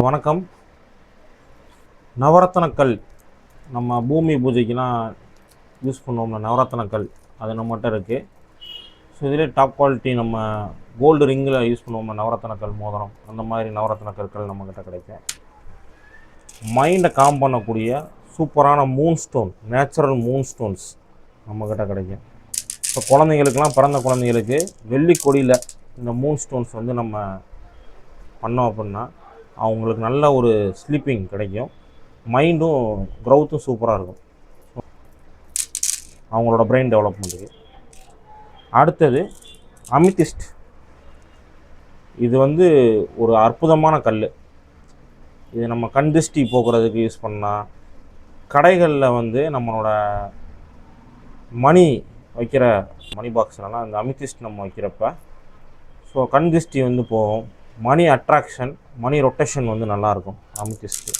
வணக்கம். நவரத்னக்கல் நம்ம பூமி பூஜைக்கெலாம் யூஸ் பண்ணுவோம்ல நவரத்னக்கல், அது நம்மகிட்ட இருக்குது. ஸோ இதிலே டாப் குவாலிட்டி நம்ம கோல்டு ரிங்கில் யூஸ் பண்ணுவோம்ல நவரத்னக்கல் மோதிரம், அந்த மாதிரி நவரத்னக்கற்கள் நம்மக்கிட்ட கிடைக்கும். மைண்டை காம் பண்ணக்கூடிய சூப்பரான Moon stone, natural Moon stones நம்மக்கிட்ட கிடைக்கும். இப்போ குழந்தைங்களுக்கெல்லாம், பிறந்த குழந்தைங்களுக்கு வெள்ளி கொடியில் இந்த மூன் ஸ்டோன்ஸ் வந்து நம்ம பண்ணோம் அப்படின்னா அவங்களுக்கு நல்ல ஒரு ஸ்லீப்பிங் கிடைக்கும், மைண்டும் க்ரௌத்தும் சூப்பராக இருக்கும் அவங்களோட பிரெயின் டெவலப்மெண்ட்டுக்கு. அடுத்தது அமித்திஸ்ட். இது வந்து ஒரு அற்புதமான கல். இது நம்ம கண் திருஷ்டி போக்குறதுக்கு யூஸ் பண்ணலாம். கடைகளில் வந்து நம்மளோட மணி வைக்கிற மணி பாக்ஸ்லலாம் இந்த அமித்திஸ்ட் நம்ம வைக்கிறப்ப ஸோ கண் திருஷ்டி வந்து போகும், மணி அட்ராக்ஷன், மணி ரொட்டேஷன் வந்து நல்லாயிருக்கும் அமித்திஸ்ட்டு.